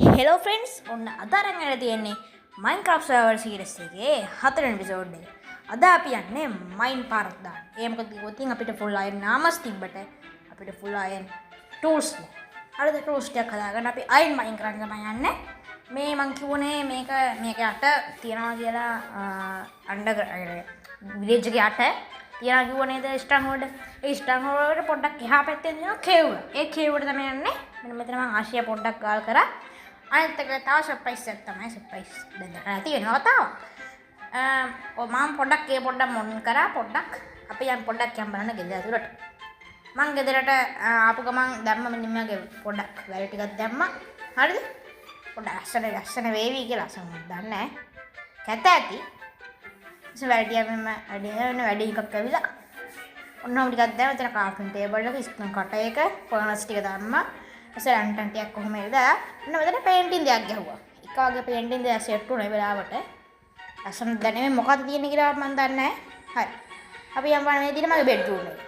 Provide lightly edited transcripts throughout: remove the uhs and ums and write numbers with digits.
Hello friends ඔන්න අද අරන් ඇවිල්ලා තියෙන්නේ Minecraft server series එකේ 4 වෙනි එපිසෝඩ් එක. අද අපි යන්නේ මයින් පාරක් දාන්න. ඒ මොකද කිව්වොත් අපිට full iron නාමස් තිබ්බට අපිට full iron tools නෑ. හරිද tools ටික හදාගන්න අපි iron mine කරන්න තමයි යන්නේ. මේ මං කිව්වනේ මේක යට තියනවා කියලා අnder village එකේ යට තියනවා කිව්ව නේද ස්ටන් හෝල්ඩ්. ඒ ස්ටන් හෝල්ඩ් වලට පොඩ්ඩක් එහා පැත්තෙන් තියෙනවා කේව්. ඒ කේව් එකට තමයි යන්නේ. මෙන්න මෙතන මං ආශිය පොඩ්ඩක් ගාල් කරා. අනිත් එක තව සර්ප්‍රයිස් එකක් තමයි සර්ප්‍රයිස් දැන් දැකලා තියෙනවා තාම. මම පොඩ්ඩක් මොන් කරා පොඩ්ඩක් අපි යන් පොඩ්ඩක් යම් බලන්න ගෙදර ඇතුළට. මං ගෙදරට ආපු ගමන් දැම්ම මෙන්න මගේ පොඩ්ඩක් වැල් ටිකක් දැම්මා. හරිද? පොඩ්ඩක් ලස්සන වේවි කියලා අසමු දන්නේ නැහැ. කැත ඇති. ඉතින් වැල් ටික මෙන්න වැඩි එකක් ඇවිලා. ඔන්නෝම ටිකක් දැම්ම එතන කාෆින් ටේබල් එක ස්පූන් කට එක ෆර්නස් ටික දැම්මා. ලැන්ටන් ටිකක් කොහොම එල්ලලා ඔන්න මෙතන පේන්ටින් දෙයක් ගැහුවා. එක වගේ පේන්ටින් දෙයක් සෙට් වුණා ඒ වෙලාවට. ලස්සන දැනෙන්නේ මොකක්ද තියෙන්නේ කියලා මම දන්නේ නැහැ. හරි. අපි යම් බලන්න මේ දින මගේ බෙඩ්රූම් එක.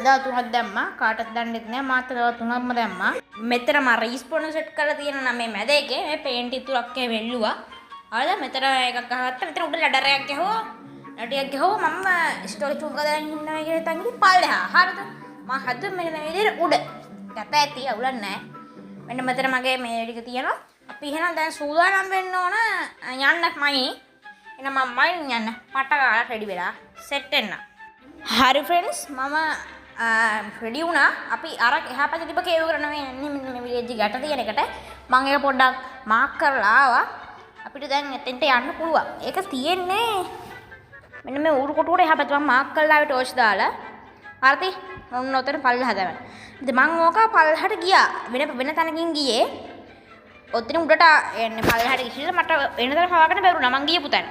අදා තුනක් දැම්මා. කාටවත් දන්නෙත් නෑ. මාත් අදා තුනක්ම දැම්මා. මෙතන මම රීස්පෝන් සෙට් කරලා තියෙන නම් මේ මැද එකේ මේ පේන්ටි තුනක් වෙල්ලුවා. හරිද? මෙතන එකක් ගහගත්තා. මෙතන උඩ ලැඩර් එකක් ගැහුවා. ලැඩර් එකක් ගැහුවා මම ස්ටෝරේජ් එක දාගෙන ඉන්නවා කියලා හිතන් ඉතින් පල්ලෙහා. හරිද? මම හදුවේ මෙන්න මේ විදිහට උඩ. කැත ඇති අවුලක් නැහැ. මෙන්න මෙතන මගේ මේ ටික තියෙනවා. අපි එහෙනම් දැන් සූදානම් වෙන්න ඕන යන්නමයි. එහෙනම් මම මයින් යන්න පට ගාලා රෙඩි වෙලා සෙට් වෙන්න. හරි ෆ්‍රෙන්ඩ්ස් මම රෙඩි වුණා. අපි අර එහා පැත්තේ තිබ්බ කේව් කරන මේ විලේජ් එක යට තියෙන එකට මම ඒක පොඩ්ඩක් මාක් කරලා ආවා. අපිට දැන් එතෙන්ට යන්න පුළුවන්. ඒක තියෙන්නේ මෙන්න මේ ඌරු කොටුවට එහා පැත්තේ මම මාක් කරලා ආවේ ටෝච් දාලා. හරිද? ඔන්න ඔතන පල්ලෙහා දැම්මා. ඉතින් මං ඕක පල්ලෙහාට ගියා. වෙන තැනකින් ගියේ. ඔතන උඩට එන්නේ පල්ලෙහාට ගිහිල්ලා මට වෙන තැන හොයාගන්න බැරුණා මං ගියපු තැන.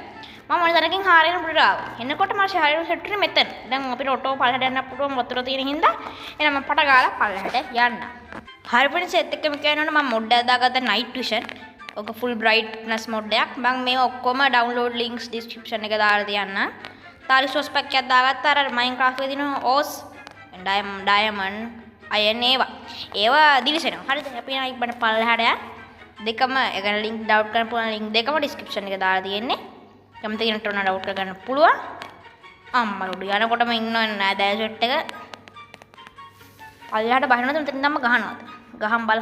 මම මොන තැනකින් හරියන උඩට ආවා. එනකොට මම ශාරීරික සෙට් වෙන්නේ මෙතන. දැන් අපිට ඔටෝ පල්ලෙහාට යන්න පුළුවන් වතුර තියෙන හින්දා එහෙනම් මම පට ගාලා පල්ලෙහාට යන්න. හරි ෆ්‍රෙන්ඩ්ස් ඒත් එක්කම කියනවනේ මම මොඩ් එක දාගත්ත night vision. ඔක full brightness මොඩ් එකක්. මම මේ ඔක්කොම download links description එකේ දාලා තියන්න. තාරිස් ස්පෙක් එකක් දාගත්ත අර Minecraft එකේ දින OS diamond අයන් ඒවා දිවිසෙනවා. හරිද? අපි නම් ඉක්මනට පල්ලෙහාට යන්න. දෙකම ඒක link download කරන්න පුළුවන් link දෙකම description එකේ දාලා තියෙන්නේ. කැමති කෙනෙක්ට උනා download කරගන්න පුළුවන්. අම්මලුඩු යනකොටම ඉන්නව නෑ දැල් සෙට් එක. පල්ලෙහාට බහිනවද මෙතන ඉඳන්ම ගහනවද? ගහන් බල.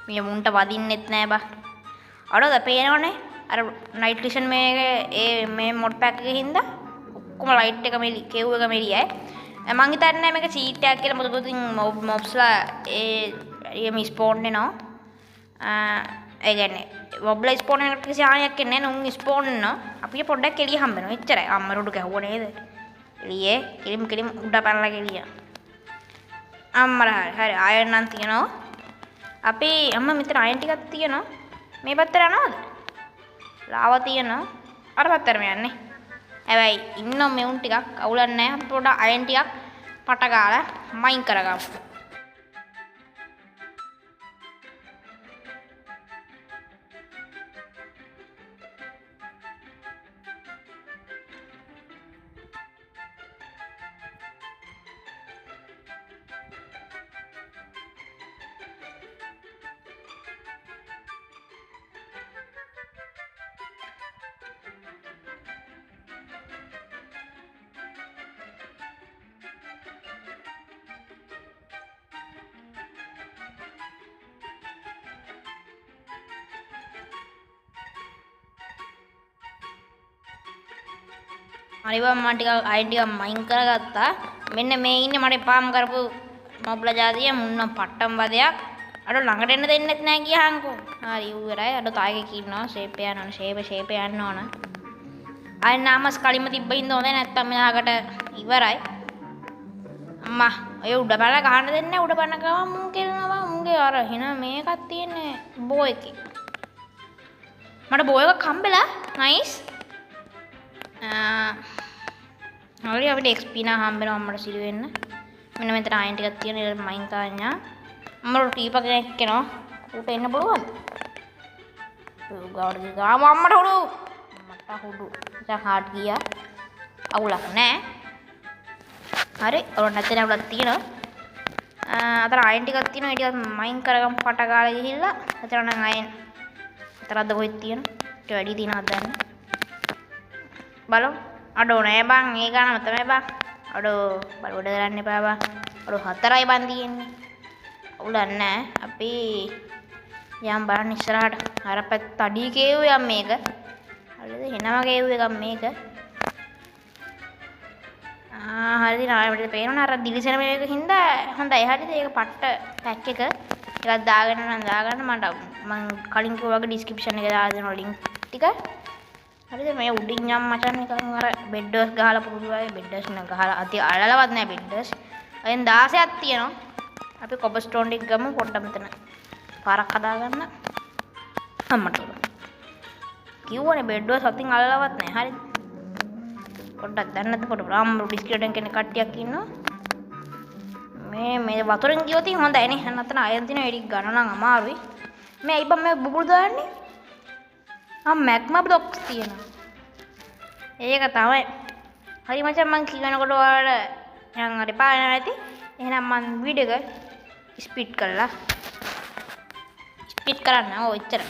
මේ මුන්ට වදින්නෙත් නෑ බා. අරද පේනවනේ. අර night vision මේ mod pack එකේ හින්දා ඔක්කොම light එක මෙලි කේව් එක මෙලියයි. මං හිතන්නේ මේක චීට් එකක් කියලා මොකද ඉතින් මොබ්ස්ලා ඒ මේ ස්පෝන් වෙනවා. ඒ කියන්නේ මොබ්ලා ස්පෝන් වෙනකොට කිසි ආයක් එන්නේ නැහැ නුන් ස්පෝන් වෙනවා. අපිට පොඩ්ඩක් එළිය හම්බ වෙනවා. එච්චරයි. අම්මරුඩු ගැහුවා නේද? එළියේ කිලිම් උඩ පැනලා එළිය. හරි අයන් නම් තියනවා. අපි අම්මා මෙතන අයන් ටිකක් තියනවා. මේ පැත්තට යනවද? ලාවා තියනවා. අර පැත්තටම යන්නේ. හැබැයි ඉන්න මෙවුන් ටිකක් අවුලක් නැහැ. අපි පොඩ්ඩක් අයන් ටිකක් පට ගාලා මයින් කරගමු. අනිවා මම ටික අයින් ටික මයින් කරගත්තා. මෙන්න මේ ඉන්නේ මට පාම් කරපු මොබ්ලා ජාතිය මුන්න පට්ටම් වදයක්. අර ළඟට එන්න දෙන්නෙත් නැහැ කියහන්කෝ. හරි ඉවරයි. අර තායකෙක් ඉන්නවා. ෂේප් යන්න ඕන. ෂේප් යන්න ඕන. අය නාමස් කලින්ම තිබ්බ හින්දා හොඳයි නැත්තම් මෙහාකට ඉවරයි. අම්මා ඔය උඩ බලලා ගහන්න දෙන්නේ නැහැ. උඩ බන්න ගම මුන් කෙල්නවා. මුන්ගේ අර හින මේකක් තියෙන්නේ බෝ එකේ. මට බෝ එකක් හම්බෙලා. නයිස්. හරි අපිට XP නා හම්බෙනවා අම්මට සිරු වෙන්න. මෙන්න මෙතන අයන් ටිකක් තියෙන ඉතින් මයින් තාඤ්ඤා. අම්මට ටීපා කෙනෙක් කෙනවා. ඌට එන්න පුළුවන්ද? ඌ ගාවට ගාම අම්මට හුඩු. දැන් හાર્ට් ගියා. අවුලක් නැහැ. හරි ඔර නැතේ අවුලක් තියෙනවා. අතන අයන් ටිකක් තියෙනවා. ඒ ටිකත් මයින් කරගමු පට ගාලා ගිහිල්ලා. එතන නම් අයන් තරද්ද කොහෙද තියෙන? ඊට වැඩි තියෙනවද දන්නේ? බලමු. අඩෝ නෑ බං ඒ ගානම තමයි බං. අඩෝ බලවඩ කරන්න එපා බං. අඩෝ 4යි බං තියෙන්නේ. අවුලක් නෑ. අපි යම් බලන්න ඉස්සරහට. අර පැත්ත අඩිය කේව්ව යම් මේක. හරිද? එනම කේව්ව එකක් මේක. හරිද නාමයට පේනවනේ අර දිලිසෙන මේක හින්දා හොඳයි. හරිද? ඒක පට්ට පැක් එක. ඒකත් දාගෙන නම් දාගන්න මම කලින් කිව්වා වගේ ඩිස්ක්‍රිප්ෂන් එකේ දාලා දෙනවා ලින්ක් ටික. හරිද? මේ උඩින් යම් මචන් නිකන් අර බෙඩ්ඩර්ස් ගහලා පුරුදු වගේ බෙඩ්ඩර්ස් න ගහලා අති අලලවත් නෑ බෙඩ්ඩර්ස්. අයෙන් 16ක් තියෙනවා. අපි කොබස්ටෝන් ටික ගමු පොඩ්ඩක් මෙතන. පාරක් හදාගන්න. අම්මට. කිව්වනේ බෙඩ්ඩර්ස් අතින් අලලවත් නෑ. හරිද? පොඩ්ඩක් දැන්නත් පොඩ්ඩක් රාම් ඩිස්ක්‍රිප්ෂන් කෙනෙක් කට්ටියක් ඉන්නවා. මේ වතුරෙන් ගියොත් හොඳයි නේ. නැත්නම් අයන් තියෙන එඩි ගන්න නම් අමාරුයි. මේ අයි බම් මේ බුබුලු දාන්නේ. මැග්මා බ්ලොක්ස් තියෙනවා. ඒක තමයි. හරි මචං මං කියනකොට ඔයාලට යන් හරි පාන නැති. එහෙනම් මං වීඩියෝ එක ස්පීඩ් කරලා ස්පීඩ් කරන්න ඕ එච්චර.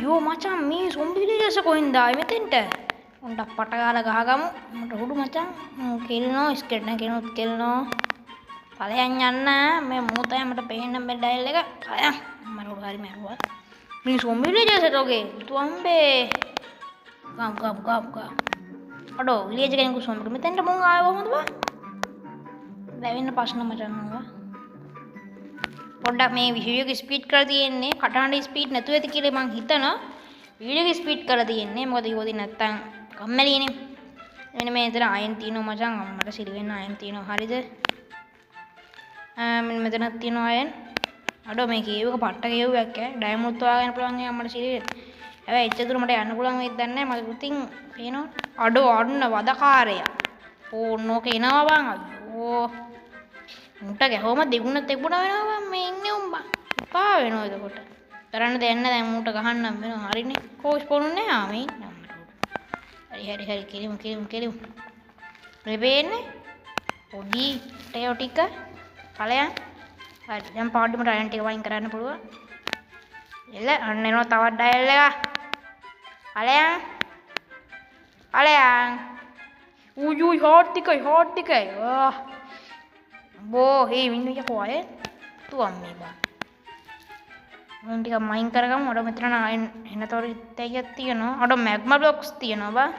යෝ මචං මේ සොම්බිලි රස කොහෙන්ද ආවේ මෙතෙන්ට? උන්ට පට ගාලා ගහගමු. මට හුඩු මචං කෙල්නෝ ස්කේට් එක කෙනුත් කෙල්නෝ. ඵලයන් යන්න මේ මොතේ මට පේන්න බෑ ඩයල් එක. ඵලයන් මම හුඩු හරි මරුවා. මේ සොම්බිලි රස තෝගේ තුම්බේ. ගම්. අඩෝ විලේජ් කෙනෙකු සොම්බිලි මෙතෙන්ට මුන් ආවේ කොහොමද බා? දැවෙන්න ප්‍රශ්න මචං නෝවා. පොඩ්ඩක් මේ වීඩියෝ එක ස්පීඩ් කරලා තියෙන්නේ කටහඬ ස්පීඩ් නැතුව ඇති කියලා මං හිතනවා වීඩියෝ එක ස්පීඩ් කරලා තියෙන්නේ මොකද ඉවෝදී නැත්තම් කම්මැලිනේ මෙන්න මේ ඉතන අයන් තියෙනවා මචං අම්මට සිරි වෙන්න අයන් තියෙනවා හරිද මෙන්න මෙතනක් තියෙනවා අයන් අඩෝ මේ කේව් එක පට්ට කේව්වක් ඈ ඩයමන්ඩ් හොයාගෙන පුළුවන් අම්මට සිරි වෙන්න හැබැයි එච්ච දුර මට යන්න පුළුවන් වෙයිද දන්නේ නැහැ මට ඉතින් පේනවා අඩෝ අන්න වදකාරයා ඕනෝක එනවා බං අයියෝ මුට ගැහුවම දෙගුණ තිබුණා වෙනවා මේ ඉන්නේ උඹා. පා වෙනවා එතකොට. කරන්න දෙයක් නැහැ දැන් මුට ගහන්නම් වෙනවා. හරිනේ. කෝස් පොනුන්නේ ආ මේ ඉන්නවා. හරි කෙලිමු. රෙබේන්නේ. පොඩි ටයෝ ටික ඵලයන්. හරි දැන් පාඩුමට අයන් ටික වයින් කරන්න පුළුවන්. එල අන්න එනවා තවත් ඩයල් එක. ඵලයන්. උයුයි හොට් ටිකයි. බෝ හේ වින්න යකෝ තුවම් මේ බා මම ටික මයින් කරගමු අර මෙතන එනතොර ඉත්තයියක් තියෙනවා අර මැග්මා බ්ලොක්ස් තියෙනවා බා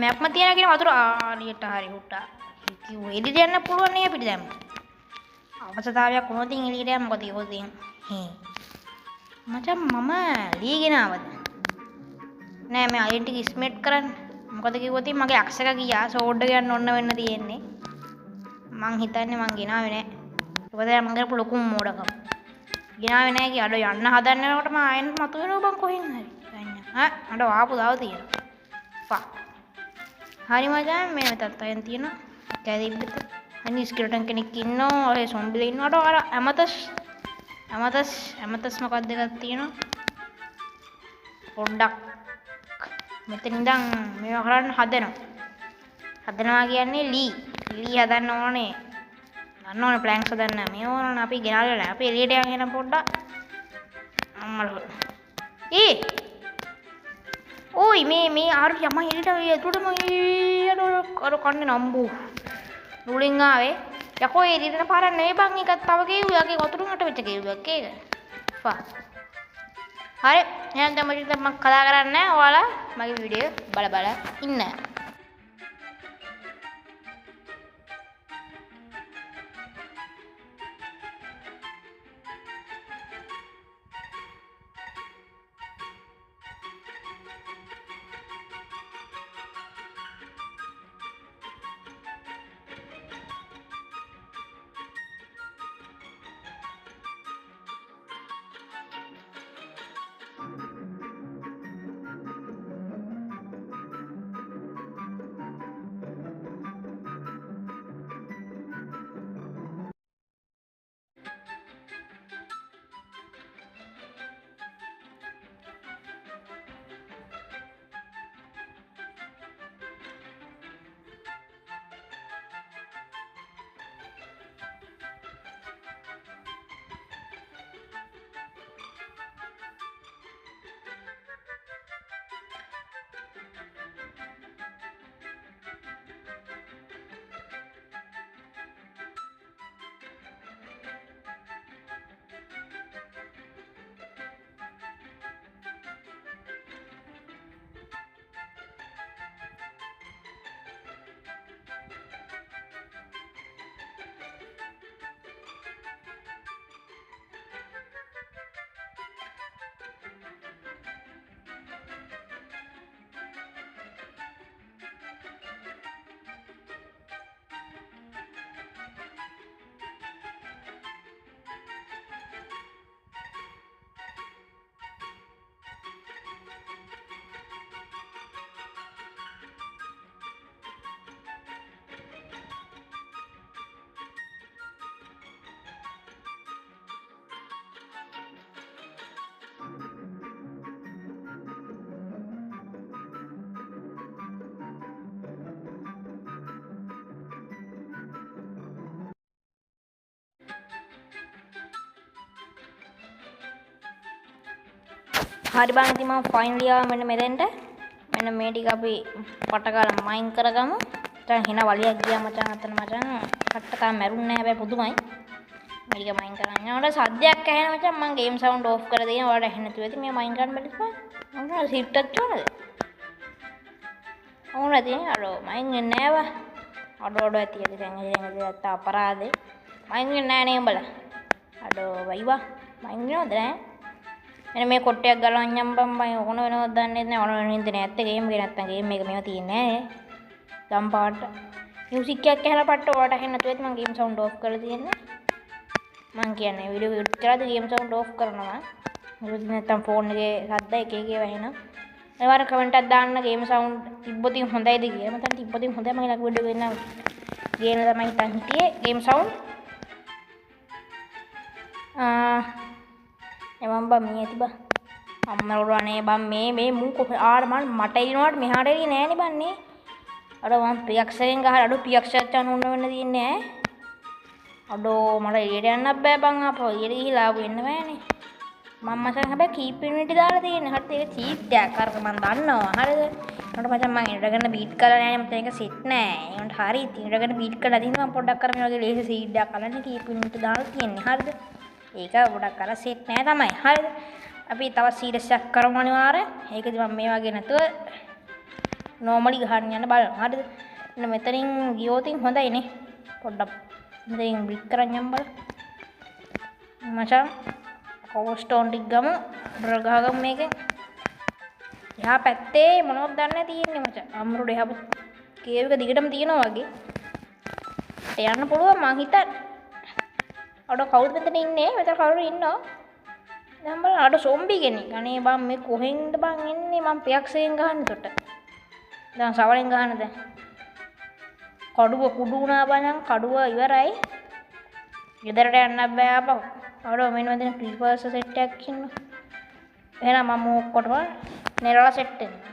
මැග්මා තියන කියන වතුර ආලියට හරි හුට්ටා කිව්ව එලි දෙන්න පුළුවන් නේ අපිට දැන් අවශ්‍යතාවයක් වුණොත් එලියට යන්න මොකද ඉවෝදින් හේ මචං මම ලීගෙන ආවද නෑ මේ අයින් ටික ස්මෙට් කරන්න මොකද කිව්වොත් මගේ අක්ෂක ගියා සෝඩ් එක යන්න ඔන්න වෙන්න තියෙන්නේ මං හිතන්නේ මං ගෙනාවේ නෑ. මොකද මං කරපු ලොකුම මෝඩකම. ගෙනාවේ නෑ කිය. අඩ යන්න හදන්නකොට මම ආයෙත් මතුවෙනවා බං කොහෙන් හරි. යන්න. අඩ ආපු දාව තියෙනවා. ෆක්. හරි මචං මේ මෙතත් අයන් තියෙනවා. කැදිබ්බත. අනි ස්කෙලටන් කෙනෙක් ඉන්නවා. ඔය සොම්බිලා ඉන්නවා. අර ඇමතස් මොකක්ද එකක් තියෙනවා. පොඩ්ඩක් මෙතන ඉඳන් මේවා කරන්න හදනවා කියන්නේ ලී හදන්න ඕනේ. ගන්න ඕනේ ප්ලෑන්ක්ස් හදන්න. මේ ඕනනේ අපි ගෙනාලා නැහැ. අපි එළියට යන් එන පොඩ්ඩක්. අම්මලා. ඕයි මේ ආරු යම එළියට එතුටම අර කන්නේ නම්බු. රුලින් ආවේ. යකෝ එළියට පාර නෙවෙයි බං එකක් තව කේව්වගේ වතුරුන්ට වෙච්ච කේව්වක් ඒක. ෆා. හරි. එහෙනම් තමයි මම කතා කරන්නේ. ඔයාලා මගේ වීඩියෝ බල ඉන්න. හරි බං ඉතින් මම ෆයිනලි ආවා මෙන්න මෙතෙන්ට. මෙන්න මේ ටික අපි පටකාලා මයින් කරගමු. දැන් හිනා වලියක් ගියා මචං අතන මචං. කට්ට තාම මැරුන්නේ නැහැ හැබැයි පුදුමයි. මේ ටික මයින් කරගන්න. යනකොට සද්දයක් ඇහෙන මචං මම ගේම් සවුන්ඩ් ඕෆ් කරලා තියෙනවා. ඔයාලට ඇහෙන්නේ නැතුව ඇති. මේ මයින් කරන්න බැරිද මම? මොනවා සිට් එකක් චෝනද? ඕන තියෙන අර මයින් වෙන්නේ නැහැ වා. අඩ ඇති ඇති දැන් ඇත්ත අපරාධේ. මයින් වෙන්නේ නැහැ නේ උඹලා. අඩෝ වයිවා මයින් වෙනවද නැහැ? එනේ මේ කොට්ටයක් ගලවන් යම්බම් මම ඕන වෙනවද දන්නේ නැහැ. ඕන වෙන හින්දා නැත්te ගේම් එක නැත්තම් ගේම් එක මේවා තියෙන්නේ නැහැ. දම් පාට මියුසික් එකක් ඇහලා පට්ට ඔයාලට ඇහෙන්නේ නැතුව ඇති මම ගේම් සවුන්ඩ් ඕෆ් කරලා තියෙන්නේ. මං කියන්නේ වීඩියෝ එඩිට් කරලා ගේම් සවුන්ඩ් ඕෆ් කරනවා. මොකද නැත්තම් ෆෝන් එකේ ශබ්ද එක එක ඒවා එනවා. ඒවර කමෙන්ට් එකක් දාන්න ගේම් සවුන්ඩ් තිබ්බොතින් හොඳයිද කියලා. මම තිබ්බොතින් හොඳයි මම ඊළඟ වීඩියෝ වෙන්න ගේන තමයි හිතන් හිටියේ ගේම් සවුන්ඩ්. එමම් බම් මේ ඇති බා. අම්මලෝ අනේ බම් මේ මූ කොහේ ආර මට එනවට මෙහාට එන්නේ නෑනේ බන්නේ. අර මම පියක්ෂරෙන් ගහලා අඩු පියක්ෂරට යන්න ඕන වෙන්න තියන්නේ ඈ. අඩෝ මට එළියට යන්නත් බෑ බං ආපහු එළියට ගිහිලා ආපු වෙන්න බෑනේ. මම මචං හැබැයි කීප් මිනිටි දාලා තියෙන්නේ. හරියට ඒක චීට් එකක් අරක මම දන්නවා. හරිද? ඒකට මචං මම ඉඳගෙන බීට් කරලා නෑ මට ඒක සෙට් නෑ. ඒකට හරි ඉඳගෙන බීට් කරලා දිනවා මම පොඩ්ඩක් අර මේ වගේ ලේසි සීඩ් එකක් අල්ලන්නේ කීප් මිනිටි දාලා තියෙන්නේ. හරිද? ඒක පොඩ්ඩක් අර සෙට් නෑ තමයි. හරිද? අපි තව සීරියස් එකක් කරමු අනිවාර්යෙන්. ඒකදී මම මේ වගේ නැතුව normally ගහන්න යන්න බලමු. හරිද? මෙන්න මෙතනින් ගියොතින් හොඳයිනේ. පොඩ්ඩක් මෙතනින් බ්‍රික් කරන් යන්න බලමු. මචං කෝස්ටෝන් ටික ගමු. ඩ්‍රල් ගහගමු මේකෙන්. එහා පැත්තේ මොනවද දන්නේ තියෙන්නේ මචං. අම්රුඩ එහා කේව් එක දිගටම තියෙනවා වගේ. යන්න පුළුවන් මං හිතන්නේ. අඩ කවුද මෙතන ඉන්නේ? මෙතන කවුරු ඉන්නව? දැන් බලන්න අඩ සොම්බි කෙනෙක්. අනේ බං මේ කොහෙන්ද බං එන්නේ? මං පියක්ෂයෙන් ගහන්න තොට. දැන් සවලෙන් ගහන්න දැන්. කඩුව කුඩු වුණා බං කඩුව ඉවරයි. ගෙදරට යන්න බෑ ආපහු. අඩ මෙන්න මෙතන ක්‍රීපර්ස් සෙට් එකක් ඉන්නවා. එහෙනම් මම ඔක්කොටම නෙරලා සෙට් වෙනවා.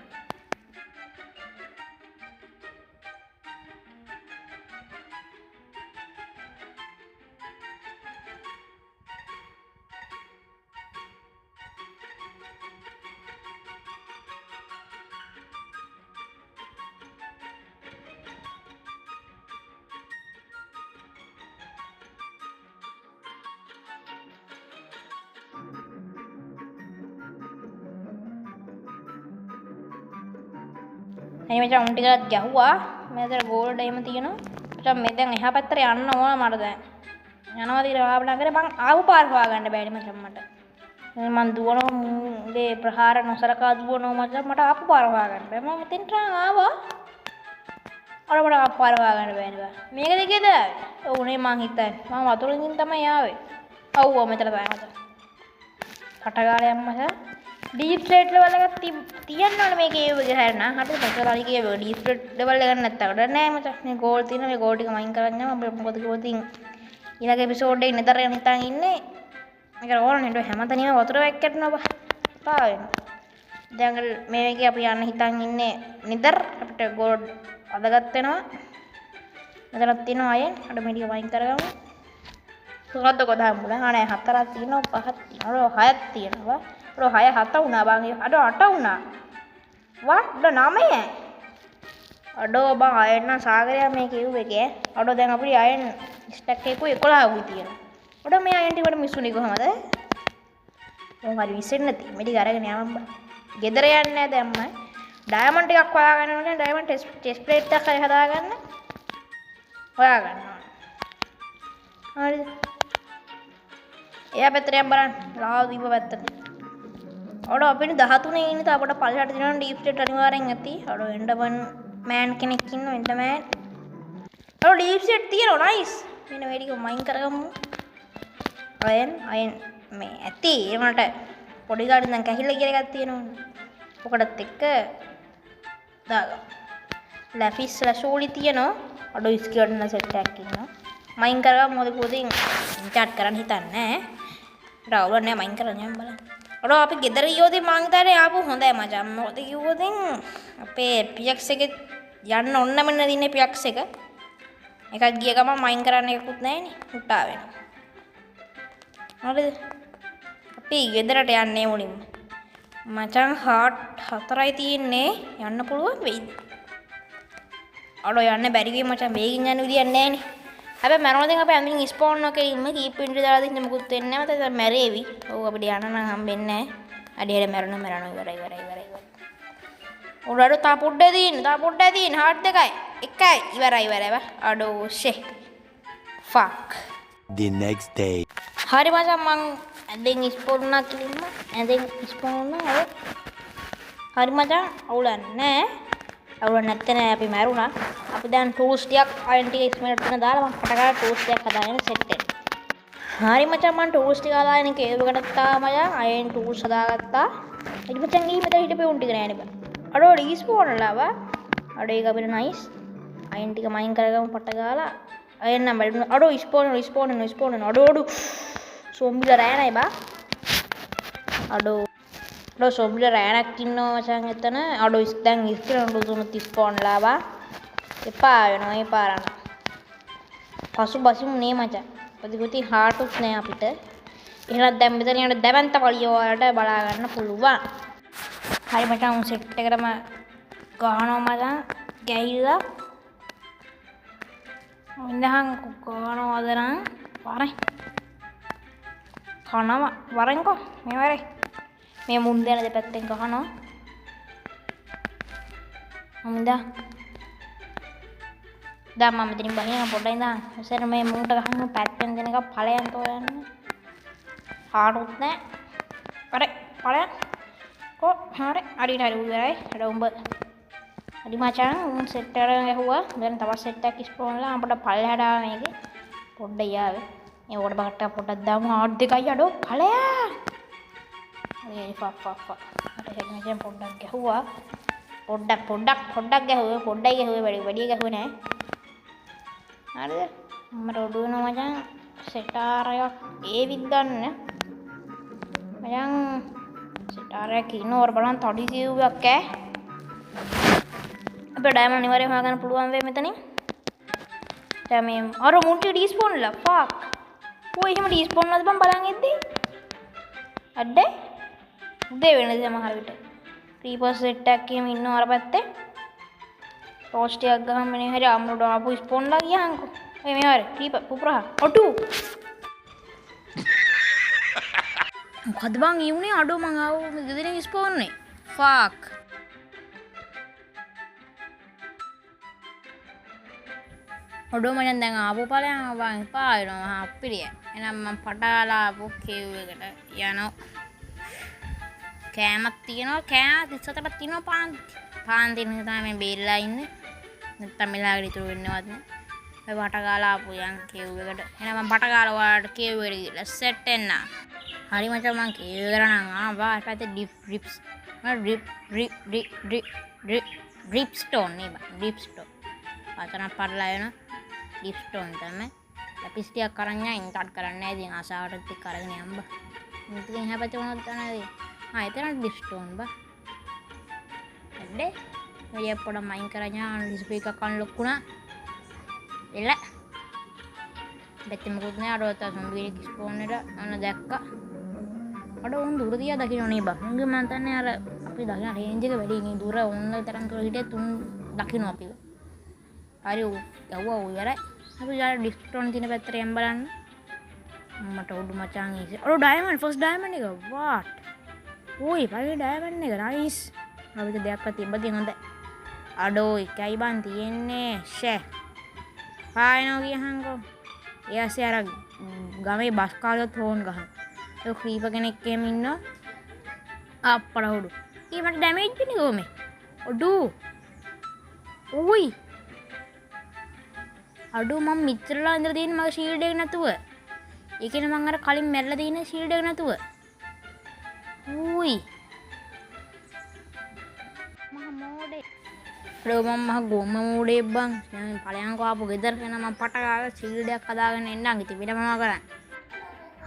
අනේ මචං උන් ටිකක් ගැහුවා. මෙතන ගෝල්ඩ් එහෙම තියෙනවා. මචං මේ දැන් එහා පැත්තට යන්න ඕන මට දැන්. යනවා දිර ආවලා කරේ මං ආපු පාර හොයාගන්න බෑනේ මචං මට. මං දුවනවා මුගේ ප්‍රහාර නොසලකා දුවනවා මචං මට ආපු පාර හොයාගන්න බෑ. මම මෙතෙන්ට ආවා. අර මට ආපු පාර හොයාගන්න බෑනේ බා. මේක දෙකේද? උනේ මං හිතන්නේ. මම වතුරින් තමයි ආවේ. අවුව මෙතන තමයි මචං. කටගාලයක් මචං. ඩීප් ස්ටේට් ලෙවල් එකක් තියන්නවනේ මේ කේව් එකේ හැරෙන්න. හරිද? පොතලාලි කේව් එක ඩීප් ස්ටේට් ලෙවල් එක නැත්තම් උඩ නෑ මචං. මේ ගෝල් තියෙන මේ ගෝල් ටික මයින් කරන් යනවා. මොකද කිව්වොතින් ඊළඟ එපිසෝඩ් එකේ නිතර යන හිතන් ඉන්නේ. මේක ඕනේ නේද හැමතැනම වතුර වැක්කටනවා බා. පාවෙනවා. දැන් මේකේ අපි යන්න හිතන් ඉන්නේ නිතර අපිට ගෝල් අදගත් වෙනවා. මෙතනක් තියෙනවා අය. අර මේ ටික මයින් කරගමු. සුගත කොටහම් බුලන් අනේ හතරක් තියෙනවා පහක් තියෙනවා හයක් තියෙනවා. අර 6 7 වුණා බං. අඩ 8 වුණා. වට 9. අඩෝ බං අයන්න සාගරය මේ කිව් එකේ. අඩෝ දැන් අපිට අයන් ස්ටැක් එකක 11 වුයි තියෙනවා. අඩෝ මේ අයන් ටිකට මිස්සුනේ කොහමද? මම හරි විශ්ෙන්නේ නැති. මේ ටික අරගෙන යවම් බං. ගෙදර යන්නේ නැහැ දැන් මම. ඩයමන්ඩ් ටිකක් හොයාගන්න ඕනේ. ඩයමන්ඩ් ටෙස්ට් ප්ලේට් එකක් හරි හදාගන්න. හොයාගන්න ඕනේ. හරිද? එයා පැත්තට යම් බලන්න. රාව දීප පැත්තට. අඩ අපිට 13 ඉන්නේ තා අපට පල්ලෙහාට දෙනවා ඩීප් ස්ටේට් අනිවාර්යෙන් ඇති. අඩ එන්ඩමන් මෑන් කෙනෙක් ඉන්නවා එන්ඩමෑන්. අඩ ඩීප් ස්ටේට් තියෙනවා නයිස්. මෙන්න මේ ටික මයින් කරගමු. අයන් මේ ඇති ඒකට පොඩි ගාඩි දැන් කැහිල්ල කියලා එකක් තියෙනවනේ. ඔකටත් එක්ක දාගමු. ලැෆිස් ලෂෝලි තියෙනවා. අඩ ස්කියර්ඩ්න සෙට් එකක් ඉන්නවා. මයින් කරගමු මොකද පොදින් චැට් කරන්න හිතන්නේ නැහැ. රවුල නෑ මයින් කරන්න යන්න බලන්න. අර අපි ගෙදර ගියොත් මං හිතානේ ආපු හොඳයි මචං. මොකද කිව්වොත් අපේ PX එකේ යන්න ඔන්න මෙන්න දින්නේ PX එක. එකක් ගිය ගමන් මයින් කරන්න එකකුත් නැහැනේ. උටා වෙනවා. හරිද? අපි ගෙදරට යන්නේ මුලින්ම. මචං හාට් 4යි තියෙන්නේ යන්න පුළුවන් වෙයිද? අඩෝ යන්න බැරි ගියේ මචං මේකින් යන්න විදියක් නැහැනේ. හැබැයි මරණයෙන් අපි අඳින් ස්පෝන් එකේ ඉන්න කීප් ඉන්ට්‍රි දාලා දෙන්න මොකුත් වෙන්නේ නැහැ. මත මැරේවි. ඔව් අපිට යන්න නම් හම්බෙන්නේ නැහැ. අඩියට මරණ ඉවරයි. උඩට තා පොඩ්ඩේ තියෙන හාට් දෙකයි. එකයි ඉවරයි බා. අඩෝ ෂේ. ෆක්. The next day. හරි මචං මං ඇඳෙන් ස්පෝන් උනා කිලින්ම ඇඳෙන් ස්පෝන් උනා. හරි මචං අවුලක් නැහැ. අවුල නැත්තේ අපි මැරුණා. අපි දැන් ටූල්ස් ටිකක් අයන් ටික එක්ස්පෙරිමන්ට් කරන දාලා මම පටගාලා ටූල්ස් ටිකක් හදාගෙන සෙට් වෙනවා. හරි මචං මම ටූල්ස් ටික හදාගෙන කේබ්කට තාම අයන් ටූල්ස් හදාගත්තා. ඊට පස්සේ ගිහින් මෙතන හිටපු උන් ටික නෑනේ බා. අඩෝ රීස්පෝන් ලාවා. අඩෝ ඒක අපිට නයිස්. අයන් ටික මයින් කරගමු පටගාලා. අයන් නම් බලන්න. අඩෝ ස්පෝන් අඩෝ සොම්බිලා රෑ නයි බා. අඩෝ සොම්බිලා රෑනක් ඉන්නවා මචං එතන. අඩෝ දැන් ඉස්කරන දුතුම 30 පෝන් ලාවා. එපා වෙනවා මේ පාරන. පසුබසිමු නේ මචං. ප්‍රතිගුති හාටුත් නෑ අපිට. එහෙනම් දැන් මෙතන යන දැවන්ත පළිය වලට බලා ගන්න පුළුවන්. හරි මචං උන් සෙට් එකටම ගහනවා මචං. ගැහිලා. ඉඳහන් ගහනවාද නම් වරේ. කනවා වරෙන්කෝ මේ වරේ. මේ මුන් දෙන දෙපැත්තෙන් ගහනවා. හමුදා. දැන් මම මෙතනින් බහිනවා පොඩ්ඩක් ඉඳන්. ඉතින් මේ මුන්ට ගහන්න පැත්තෙන් දෙන එක ඵලයන් තෝරන්නේ. හාරුත් නැහැ. ඵලයන්. කො හරි හරි උදේයි. අර උඹ. හරි මචං උන් සෙට් එකකට ගහුවා. දැන් තවත් සෙට් එකක් ස්පෝන්ලා අපිට ඵල හැඩාව මේකේ. පොඩ්ඩ යාවේ. මේ ඕඩ බකට පොඩ්ඩක් දාමු. හාට් දෙකයි අඩෝ ඵලයන්. ඒ ෆක්. අර හැගෙනකම් පොඩ්ඩක් ගැහුවා. පොඩ්ඩක් ගැහුවේ. පොඩ්ඩයි ගැහුවේ වැඩි ගැහුවේ නෑ. හරිද? මම රොඩු වෙනවා මචං. සෙටාරයක් ඒවිත් ගන්න. මචං සෙටාරයක් ඉන්නවර බලන්න තඩි කියුවක් ඈ. අපේ ඩයමන්ඩ් අනිවාර්යයෙන් හොයාගන්න පුළුවන් වෙයි මෙතනින්. දැන් මේ අර මුන්ටි ඩිස්පෝන්ලා ෆක්. ඔය එහෙම ඩිස්පෝන් වලද බං බලන් ඉද්දි. අඩේ උදේ වෙනද සමහර විට. ක්‍රීපර් සෙට් එකක් එහෙම ඉන්නව අර පැත්තේ. ටෝස්ට් එකක් ගහම මෙනේ හරි අම්මුඩ ආපු ස්පොන්ලා ගියාන්කෝ. ඔය මේ හරි ක්‍රීපර් පුපුරා. ඔටු. මොකද බං ඊුනේ අඩෝ මං ආව ගෙදරින් ස්පෝන් නේ. ෆක්. ඔඩෝ මචං දැන් ආපු ඵලයන් බං එපා වෙනවා අප්පිරිය. එහෙනම් මං පටාලා ආපු කේව් එකට යනවා. කෑමක් තියෙනවා. කෑ 37ක් තියෙනවා පාන් දෙන්න තමයි මේ බේරලා ඉන්නේ. නැත්තම් මෙලාගෙන ඉතුරු වෙන්නවත් නෑ. ඔය වටගාලා ආපු යන් කේව් එකට. එහෙනම් මම වටගාලා ඔයාලට කේව් එකට ගිහලා සෙට් වෙන්න. හරි මචං මං කේව් එකට නම් ආවා. ඊට පස්සේ ඩ්‍රිප් ස්ටෝන් නේ බං. Drip stone. වචන පරලා වෙන ඩ්‍රිප් ස්ටෝන් තමයි. ලැපිස් ටිකක් අරන් යන්න කට් කරන්නේ නැහැ. ඉතින් ආසාවට ටික අරගෙන යන්න බා. ඉතින් එහා පැත්තේ මොනවද තමයි. එතන ඩ්‍රිප් ස්ටෝන් බා. අඩේ ඔය පොඩ මයින් කරඥා ඩිස්ප්ලේ එකක් අන්ලොක් වුණා. එල බැත්තේ මොකුත් නෑ. අර ඔත සම්බීරේ ස්පෝන් එක අන්න දැක්කා. අඩ උන් දුර දිහා දකින්න නේ බා. උන්ගේ මන් තන්නේ අර අපි දකින්න රේන්ජ් එක වැඩි නේ. දුර උන් තරම් දුර හිටියේ තුන් දකින්න අපිව. හරි යවුවා උයරයි. අපි යාර ඩිස්ක් ස්ටෝන් තියෙන පැත්තට යම් බලන්න. මට උඩු මචං ඉන්නේ. අර ඩයමන්ඩ් ෆස්ට් ඩයමන්ඩ් එක වාට්. ඕයි පළවෙනි ඩයමන්ඩ් එක නයිස්. අපිට දෙයක්වත් තිබ්බදී හොඳයි. අඩෝ එකයි බන් තියෙන්නේ ෂේ. පායනෝ ගියහන්කෝ. එයාසේ අර ගමේ බස් කාලෙත් හෝන් ගහන. ඒ ක්‍රීපර් කෙනෙක් එහෙම ඉන්නවා. අප්පඩ හොඩු. ඊ මට ඩැමේජ් වෙන්නේ කොහොමද? ඔඩු. ඕයි. අඩෝ මම මිත්‍රලා ඉඳලා තියෙන මගේ ෂීල්ඩ් එක නැතුව. ඒ කියන්නේ මම අර කලින් මැරලා තියෙන ෂීල්ඩ් එක නැතුව. ඕයි. මම ගොම්ම මූඩේ බං. දැන් ඵලයන්කෝ ආපු ගෙදර එන මම පටගාලා ෂීල්ඩ් එකක් හදාගෙන එන්නම්. ඉතින් පිට මොනවා කරන්නේ?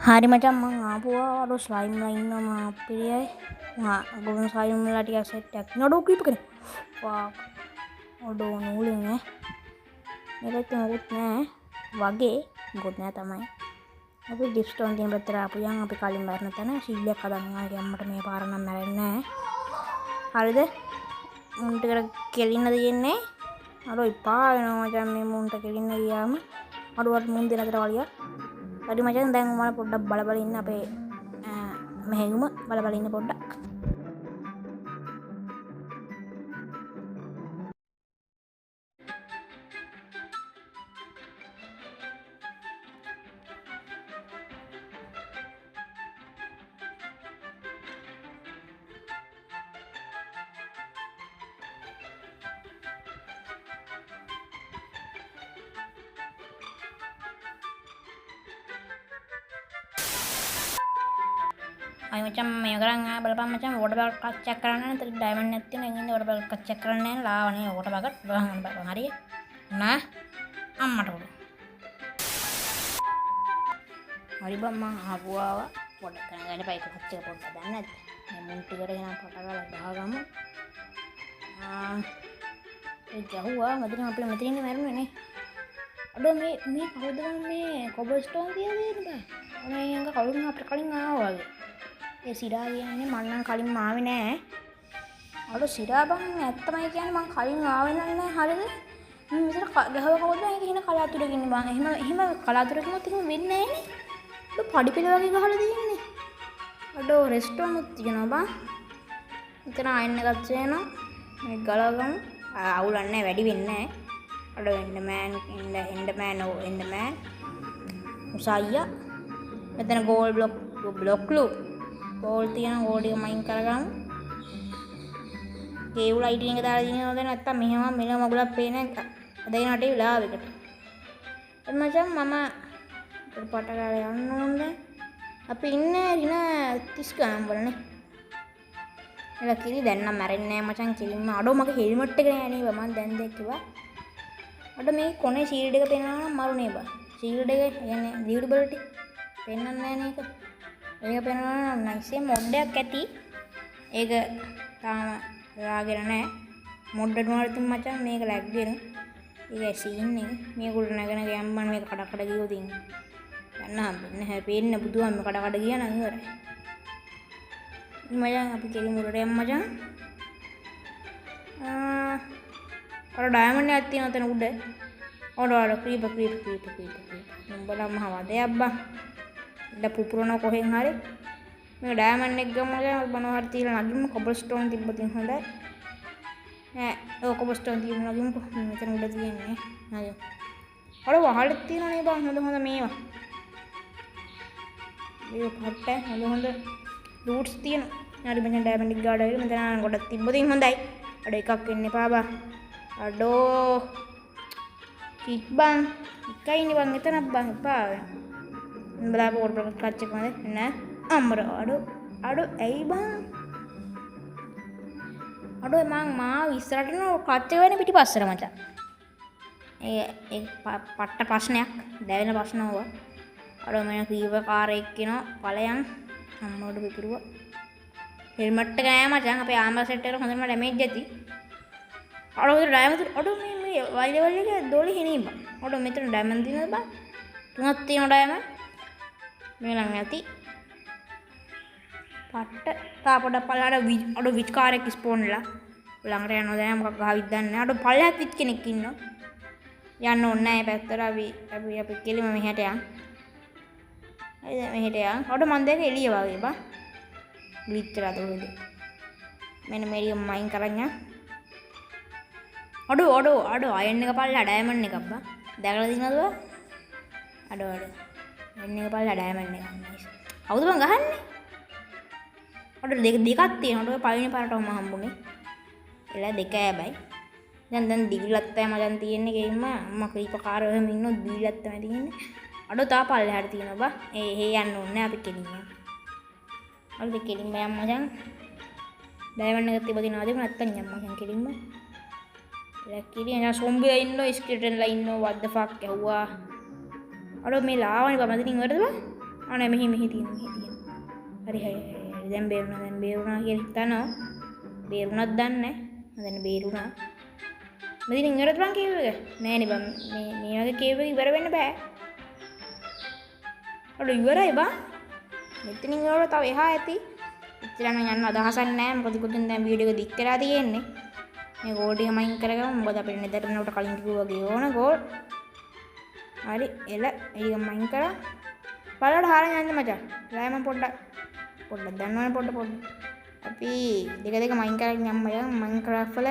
හරි මචං මං ආපුවා. අර ස්ලයිම් ලා ඉන්නවා මම අප්පිරියයි. ගොම් ස්ලයිම් වල ටිකක් සෙට් එකක්. නඩෝ ක්‍රීපර් කෙනෙක්. වා. ඔඩෝ නූලේ නේ. මේකත් මොකුත් නෑ. වගේ මොකුත් නෑ තමයි. අපි ඩිප් ස්ටෝන් තියෙන පැත්තට ආපු යන් අපි කලින් බැරන තැන ෂීල්ඩ් එකක් හදාගෙන ආවේ. අම්මට මේ පාර නම් මැරෙන්නේ නෑ. හරිද? මුන්ට කෙලින්න තියෙන්නේ. අර ඉපා වෙනවා මචං මේ මුන්ට කෙලින්න ගියාම. අරුවට මුන් දෙනතර වලියක්. හරි මචං දැන් මම පොඩ්ඩක් බල බල ඉන්න අපේ මෙහෙයුම බල බල ඉන්න පොඩ්ඩක්. අය මචං මේ කරන් බලපන් මචං වෝටර් බෑග් එකක් චෙක් කරන්න නේද ඩයමන්ඩ් නැති තියෙන ඉන්නේ වෝටර් බෑග් එකක් චෙක් කරන්න යන ලාවනේ වෝටර් බෑග් එක බලන්න හරිය නා අම්මට උඩ හරි බම් මං ආපුවාව පොඩ්ඩක් කරගෙන පයික කොච්චර පොඩ්ඩක් දැන් නැද්ද මේ මුන් ටිකට ගෙන පටගලා දාගමු ඒ ගැහුවා මදින අපේ මෙතන ඉන්නේ මැරුනේ නේ අඩෝ මේ කවුද මේ කොබල්ස්ටෝන් කියලා දෙන්න බෑ ඔනේ යංග කවුරුන් අපිට කලින් ආවා වගේ ඒ සිරා කියන්නේ මං නම් කලින් ආවේ නෑ. අර සිරා බං ඇත්තමයි කියන්නේ මං කලින් ආවේ නෑ හරියද? මම මෙතන ගහව කවුද ඒක හින කලාතුරකින් ඉන්නේ බං. එහෙම කලාතුරකින්වත් එහෙම වෙන්නේ නෑනේ. ඒක පඩිපෙළ වගේ ගහලා තියෙන්නේ. අඩෝ රෙස්ටෝරන්ට් තියෙනවා බං. මෙතන අයන් එකක් තියෙනවා. මේ ගලවගමු. අවුලක් නෑ වැඩි වෙන්නේ නෑ. අඩෝ එන්න මෑන්. උසායියා. මෙතන ගෝල් බ්ලොක් ලු. ගෝල් තියෙන ගෝල් එක මයින් කරගමු. ගේව් ලයිටින් එක දාලා දිනනවද නැත්තම් මෙහෙම මෙල මගුලක් පේන අදින වටේ වෙලාවකට. එමචම් මම පොට ගාලා යන්න ඕනේ. අපි ඉන්නේ රින 30 ගාම් වලනේ. එලා කිරි දැන් නම් මැරෙන්නේ නැහැ මචං කිරින්ම. අඩෝ මගේ හෙල්මට් එක නෑ නේ මම දැන් දැක්කවා. අඩෝ මේ කොනේ ෂීල්ඩ් එක පේනවා නම් මරුනේ බා. ෂීල්ඩ් එක කියන්නේ ඩියුරබිලිටි පෙන්නන්නේ නැහැ නේද? ඒක පේනවා නයිස් මොඩ් එකක් ඇති. ඒක තාම දාගෙන නැහැ. මොඩ් එක වල තින් මචං මේක ලැග් වෙන. ඒක සීන් එක. මේගොල්ල නැගෙන ගෑම්බන් මේක කඩ ගියෝ තින්. යන්න හම්බෙන්නේ නැහැ. පේන්න බුදුහාම කඩ ගියා නම් ඉවරයි. මචං අපි කෙලින් උඩට යමු මචං. අර ඩයමන්ඩ් එකක් තියෙනවා එතන උඩ. ඔඩ ක්‍රීප. උඹලා මහ වදයක් බං. ඉඳ පුපුරන කොහෙන් හරි මේ ඩයමන්ඩ් එක ගමු මොනවා හරි තියලා නගින්න කොබල්ස්ටෝන් තිබ්බතින් හොඳයි නෑ ඔය කොබල්ස්ටෝන් තියලා නගින්න මෙතන උඩ තියෙන්නේ නේද අර වහලෙත් තියෙනනේ බං හොඳ මේවා මේ පට්ට හොඳ රූට්ස් තියෙන හරි මෙතන ඩයමන්ඩ් එක ගාඩ වෙලා මෙතන ගොඩක් තිබ්බතින් හොඳයි අඩ එකක් එන්න එපා බං අඩෝ කික් බං එකයිනේ බං එතනක් බං එපා බලා පොඩ කච්ච කොහොමද නෑ අම්මර අඩෝ ඇයි බං අඩෝ මං මාව ඉස්සරහට නෝ කච්ච වෙන පිටිපස්සට මචං ඒ පට්ට ප්‍රශ්නයක් දැවෙන ප්‍රශ්න ඕවා අඩෝ මම කීව කාර් එක කියනවා ඵලයන් අම්මෝඩ පිටුරුව හෙල්මට් එක නෑ මචං අපේ ආම්බර් සෙට් එකට හොඳම ඩැමේජ් ඇති අඩෝ ඩයමන්ඩ් අඩෝ මේ වයිලෙවල් එක දොලේ හිනී බං අඩෝ මෙතන ඩයමන්ඩ් දිනද බං තුනක් තියෙනවා ඩයමන්ඩ් මේ ළඟ ඇති පට්ට තා පොඩක් පල්ලහට අඩ විච් කාර් එක ස්පෝන්ලා ළඟට යනවා දැන් මොකක් ගහවිත් දන්නේ නැහැ අඩ පල්ලහත් විච් කෙනෙක් ඉන්නවා යන්න ඕනේ නැහැ පැත්තට අපි කෙලිම මෙහෙට යන් හරිද මෙහෙට යන් අඩ මන් දැක එළිය වගේ බා ග්ලිච් එකක් උඩ මෙන්න මේරියම් මයින් කරන් යන් අඩ අයන් එක පල්ලහ ඩයමන්ඩ් එකක් බා දැකලා දිනවද බා අඩ එන්න එක පල්ලා ඩයමන්ඩ් එක නයිස්. කවුද බං ගහන්නේ? අඩ දෙකක් තියෙනවා. ඔය පළවෙනි පාරටම හම්බුනේ. එලා දෙක හැබැයි. දැන් දිවිලත් තමයි මචං තියෙන්නේ ගේම්ම. අම්මා ක්‍රීප කාර් එහෙම ඉන්නොත් දිවිලත් තමයි තියෙන්නේ. අඩ තා පල්ලෙහාට තියෙනවා බා. ඒ යන්න ඕනේ අපි කෙලින් යන්න. අර කෙලින් යන්න මචං. ඩයමන්ඩ් එක තිබ්බ දිනවද නැත්තම් යන්න මචං කෙලින්ම. එලා කිරි එන සොම්බියා ඉන්නෝ ස්කෙලටන්ලා ඉන්නෝ what the fuck ඇහුවා. අර මේ ලාවනේ බා මදින් ඉවරද බා අනේ මෙහි තියෙනවා හරි දැන් බේරුණා කියලා හිතනවා බේරුණාද දන්නේ නැහැ දැන් බේරුණා මදින් ඉවරද බං කිව්වේ නෑනේ බං මේ වගේ කිව්වේ ඉවර වෙන්න බෑ අර ඉවරයි බං මෙතනින් ඉවර තව එහා ඇති එච්චරම යන්න අදහසක් නැහැ. මොකද ඉතින් දැන් වීඩියෝ එක දික් කරලා තියෙන්නේ. මේ ගෝල් ටික මයින් කරගමු. මොකද අපිට නෙදර් වෙනකොට කලින් කිව්වා වගේ ඕන ගෝල්. හරි එල ඒක මයින් කරා. බලන්න හරිය යන්නේ මචං. ලෑම පොඩ්ඩක් දන්නවනේ පොඩ්ඩ. අපි දෙක මයින් කරගෙන යන්න මයින්ක්‍රාෆ්ට් වල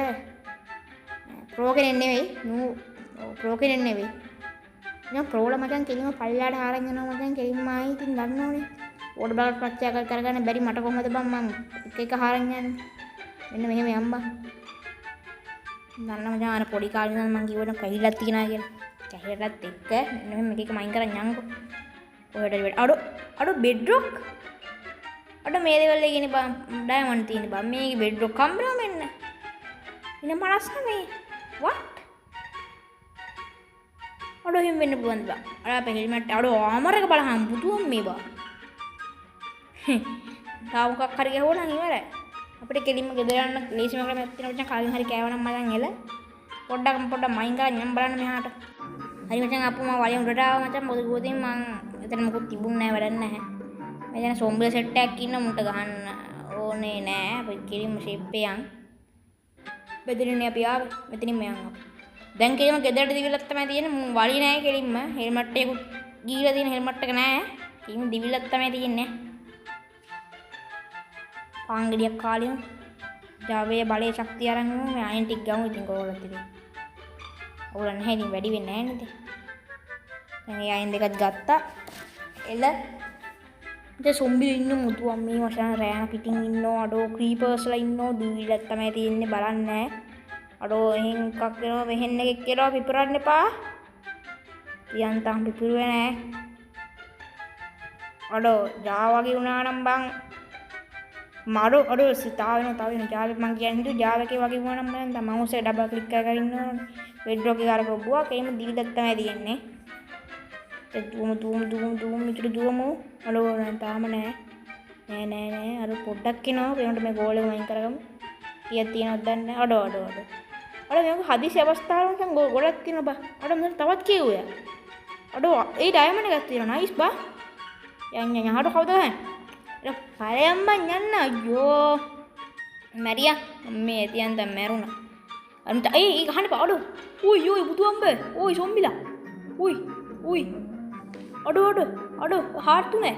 ප්‍රෝ කෙනෙක් නෙවෙයි. ප්‍රෝ කෙනෙක් නෙවෙයි. මම ප්‍රෝල මචං කෙලිම පල්ලාට හරිය යනවා මචං කෙලිම ආයි ඉතින් දන්නවනේ. ඕඩ බලක් ප්‍රත්‍යාගත කරගන්න බැරි මට කොහොමද බං මම එක හරිය යන්නේ. මෙන්න මෙහෙම යම් බං. දන්න මචං අර පොඩි කාලේ ඉඳන් මම කිව්වනේ කැහිලක් තියනවා කියලා. කැහිලටත් එක්ක මෙන්න මේක මයින් කරන් යන්නකෝ. ඔයාලට අඩෝ බෙඩ්රොක් අඩ මේ දේවල් එකනේ බං ඩයමන්ඩ් තියෙන බං මේකේ බෙඩ්රොක් හම්බෙනවා මෙන්න ඉන මනස් නෙමේ what අඩෝ හිම් වෙන්න පුළුවන්ද බං අර අපේ හෙල්මට් අඩෝ ආමර් එක බලහන් බුදුන් මේ බං තාම මොකක් හරි ගහුවනම් ඉවරයි අපිට කෙලින්ම ගෙදර යන්න ලේසිම ක්‍රමයක් තියෙනවා මචං කලින් හරි කෑවනම් මචං එල පොඩ්ඩක් මයින් කරන් යම් බලන්න මෙහාට හරි මචං අපු මම වලින් උඩට ආවා මචං මොකද ගෝතෙන් මං එතන මොකුත් තිබුණ නැහැ වැඩක් නැහැ මම දැන් සොම්බිය සෙට් එකක් ඉන්න මුන්ට ගහන්න ඕනේ නෑ අපි කිරිම ෂේප් එකෙන් බෙදෙන්නේ අපි ආවේ මෙතනින් මෙයන් අපි දැන් කෙලිම ගෙදරට දිවිලක් තමයි තියෙන්නේ මුන් වලි නෑ කෙලින්ම හෙල්මට් එකක් ගීලා තියෙන හෙල්මට් එක නෑ කිම් දිවිලක් තමයි තියෙන්නේ පාංගඩියක් කාලියු ජාවේ බලේ ශක්තිය අරන් මේ අයින් ටික ගමු ඉතින් කොහොමද ඉතින් ඕලන් නැහැ ඉතින් වැඩි වෙන්නේ නැහැ නේද දැන් ඒ අයින් දෙකත් ගත්තා එල ඉතින් සොම්බිල ඉන්න මුතුන් මේ වශයෙන් රෑන පිටින් ඉන්නෝ අඩෝ ක්‍රීපර්ස්ලා ඉන්නෝ දුවිලක් තමයි තියෙන්නේ බලන්නේ අඩෝ එහෙන් එකක් වෙනවා මෙහෙන් එකෙක් කියලා පිපරන්න එපා යන්තම් පිපුරුවේ නැහැ අඩෝ ජාවගේ වුණා නම් බං අඩෝ සිතා වෙනවා තව වෙන ජාවේ මං කියන්නේ ජාවකේ වගේ වුණා නම් මම මවුස් එක ඩබල් ක්ලික් කරගෙන ඉන්නවා බෙඩ්රොක් එක අර කොබ්බුවා කේම දිවිලක් තමයි තියෙන්නේ දුවමු ඉතුරු දුවමු අඩෝ තාම නෑ අර පොඩ්ඩක් එනවා වෙනකොට මේ ගෝල් එක වයින් කරගමු කීයක් තියෙනවද දන්නේ නෑ අඩෝ මේක හදිසි අවස්ථාවක නම් ගෝලක් තියෙනවා බා අඩෝ මම තවත් කිව්වා අඩෝ ඒ ඩයමන්ඩ් එකක් තියෙනවා නයිස් බා යන්න අඩෝ කවුද ගහන්නේ එර පරයම් බං යන්න අයියෝ මැරියා මේ තියන් දැන් මැරුණා අර ඒ ගහන්න බා අඩෝ ඔයි බුදුම්බ ඔයි සොම්බිලා ඔයි අඩෝ හાર્ට් තුනේ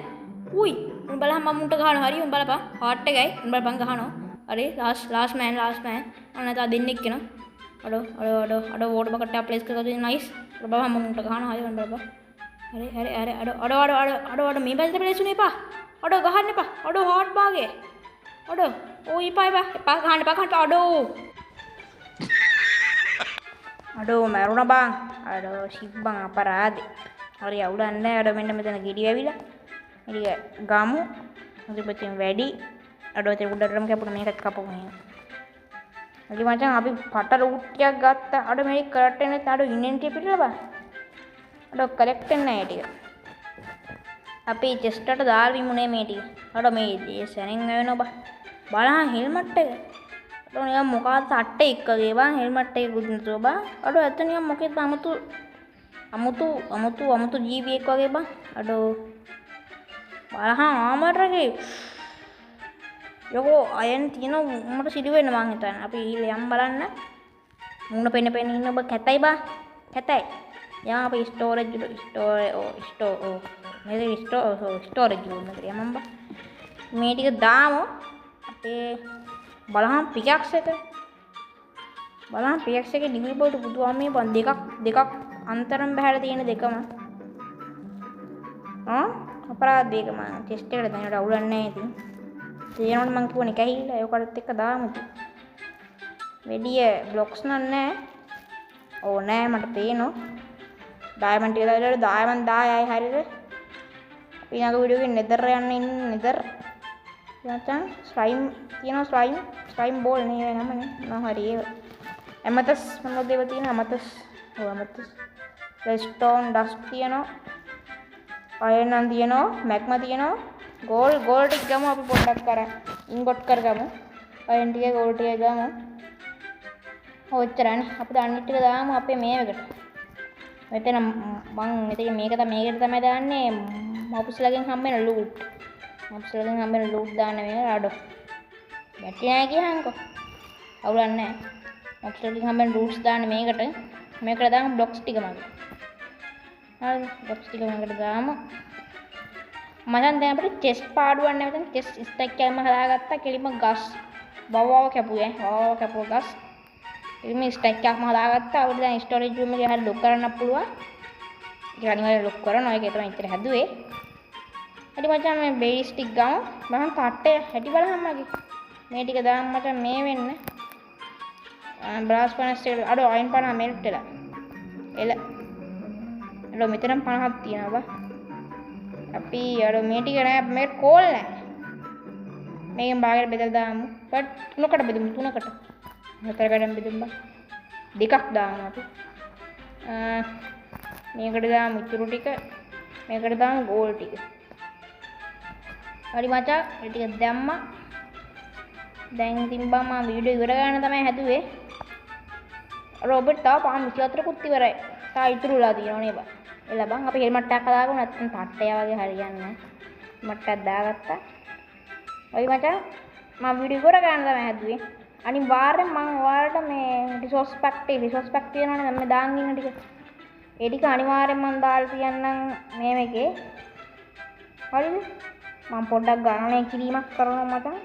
උයි උන් බලහන් මම මුන්ට ගහනවා හරි උන් බලපන් හાર્ට් එකයි උන් බලපන් ගහනවා හරි ලාස්ට් මෑන් අන්න තා දෙන්නෙක් කෙනා අඩෝ වෝඩ් බකට් එක ප්ලේස් කරලා දෙන්න නයිස් බලපන් මම මුන්ට ගහනවා හරි උන් බලපන් හරි අඩෝ මේ පැත්තට ප්ලේස් උනේ එපා අඩෝ ගහන්න එපා අඩෝ හાર્ට් බාගේ අඩෝ ඕයි එපා ගහන්න එපා අඩෝ මරුණා බං අඩෝ සිබ්බන් අපරාදේ හරි අවුලක් නැහැ අඩෝ මෙන්න මෙතන ගෙඩි වැවිලා මේක ගමු මුදිපතින් වැඩි අඩෝ තේ උඩටම කැපුණා මේකත් කපමු එහෙනම් හරි මචං අපි පට රූට් ටිකක් ගත්තා අඩෝ මේක කරට් වෙන්නේ නැත්නම් අඩෝ ඉන්වෙන්ටරි පිටලා බං අඩෝ කලෙක්ට් වෙන්නේ නැහැ ටික අපි චෙස්ට් එකට දාලා විමුනේ මේ ටික අඩෝ මේ සැනෙන් වෙනවා බලහන් හෙල්මට් එක අඩෝ නිකන් මොකක්ද අට්ට එක්කගේ බං හෙල්මට් එක ගුදුනතෝ බං අඩෝ ඇත්ත නිකන් මොකෙද අමුතු ජීවියෙක් වගේ බං අඩෝ බලහන් ආමරගේ යකෝ අයන් තියෙන උඹට සිදු වෙන්න මං හිතන්නේ අපි ඊළඟ යම් බලන්න මුණ පෙන්න ඉන්න ඔබ කැතයි බං කැතයි යම් අපි ස්ටෝරේජ් යමම් බං මේ ටික දාමු අපේ බලහන් පිකැක්ස් එකේ ඩිග්‍රී බෝඩ් බුදුහාම මේ බං දෙකක් අන්තරම් බහැලා තියෙන දෙකම අපරාධයක මම ටෙස්ට් එකට දැනට අවුලක් නැහැ ඉතින් තියෙනවනේ මං කියවනේ කැහිලා ඒකටත් එක්ක දාමු ඉතින් වෙඩිය බ්ලොක්ස් නැහැ ඕ නෑ මට පේනවා ඩයමන්ඩ් එක දාලා ඩයමන්ඩ් 10යි හරියද අපි ඊළඟ වීඩියෝ එකේ නෙදර් යන්න ඉන්නේ නෙදර් යන්තම් ස්ලයිම් තියෙනවා ස්ලයිම් බෝල් නේ නමනේ මම හරි ඒක එමතස් මොනවද ඒවා තියෙන එමතස් රෙස්ටෝන් ඩස්ට් තියෙනවා අයනන් තියෙනවා මැග්මා තියෙනවා ගෝල් ටික ගමු අපි පොඩ්ඩක් කරා ඉන්ගොට් කරගමු අයන් ටික ගෝල් ටික ගමු ඔච්චරනේ අපි අනිත් ටික දාමු අපේ මේකට මෙතන මං මේකට තමයි දාන්නේ මවුස්ලගෙන් හම්බෙන ලූට් දාන්න මේ අඩෝ බැටරි නැහැ කියහන්කෝ. අවුලක් නැහැ. මොක්ස් එකකින් හැමෙන් රූට්ස් දාන්න මේකට දාමු බ්ලොක්ස් ටික මගේ. හරිද? බ්ලොක්ස් ටික මකට දාමු. මචං දැන් අපිට චෙස්ට් පාඩුවක් නැහැ මෙතන. චෙස්ට් ස්ටැක් එකම හදාගත්තා. කෙලිම ගස් වවව කැපුවේ. වවව කැපුව ගස්. කෙලිම ස්ටැක් එකක්ම හදාගත්තා. අපිට දැන් ස්ටෝරේජ් රූම් එකේ හරිය ලොක් කරන්න පුළුවන්. ඒක අනිවාර්යයෙන් ලොක් කරනවා. ඒක තමයි ඉතින් හැදුවේ. හරි මචං මේ බේස් ටික ගමු. මම තට්ටේ හැටි බලහන් මගේ. මේ ටික දාන්න මචං මේ වෙන්න. බ්‍රාස් පනස් එක අඩෝ අයින් 50 මෙල්ට් වෙලා. එල මෙතනම් 50ක් තියෙනවා බා. අපි අර මේ ටික නෑ මේ කෝල් නෑ. මේකෙන් භාගයට බෙදලා දාමු. තුනකට බෙදමු තුනකට. හතරකට බෙදමු බා. දෙකක් දාමු අපි. මේකට දාමු ඉතුරු ටික. මේකට දාමු ගෝල් ටික. හරි මචං ඒ ටික දැම්මා. දැන් ඉතින් බා මම වීඩියෝ ඉවර ගන්න තමයි හැදුවේ. රොබර්ට් තාම 24කුත් ඉවරයි. තා ඉතුරුලා තියෙනවා නේ බා. එලා බං අපි හෙල්මට් එකක් හදාගමු නැත්නම් තට්ටය වගේ හරියන්නේ නැහැ. මට්ටක් දාගත්තා. ඔයි මචං මම වීඩියෝ ඉවර ගන්න තමයි හැදුවේ. අනිවාර්යෙන් මම ඔයාලට මේ රිසෝස් පැක් තියෙනවනේ මම දාන් ඉන්න ටික. ඒ ටික අනිවාර්යෙන් මම දාලා තියන්නම් මේ මේකේ. හරිද? මම පොඩ්ඩක් ගණනය කිරීමක් කරනවා මචං.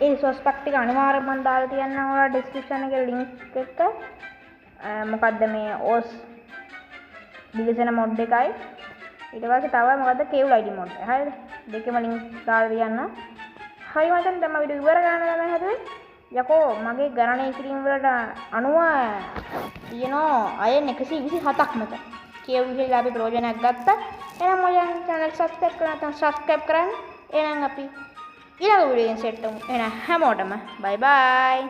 ඒ රිසෝස් පැක් ටික අනිවාර්යෙන් මම දාලා තියන්නම් ඔයාලා ඩිස්ක්‍රිප්ෂන් එකේ ලින්ක් එක. මොකද්ද මේ OS දිවිසන මොඩ් එකයි ඊට පස්සේ තව මොකද්ද කේව් ලයිටි මොඩ් එක. හරිද? දෙකම ලින්ක් දාලා තියන්න. හරි මචං දැන් මම වීඩියෝ ඉවර ගන්න තමයි හැදුවේ. යකෝ මගේ ගණනය කිරීම වලට අනුව තියෙනවා අයන් 127ක් මචං. කේව් විහිලා අපි ප්‍රයෝජනයක් ගත්තා. එහෙනම් මචං channel subscribe කරලා නැත්නම් subscribe කරන්න. එහෙනම් අපි ඊළඟ වීඩියෝ එකෙන් සෙට් වෙමු. එහෙනම් හැමෝටම bye bye.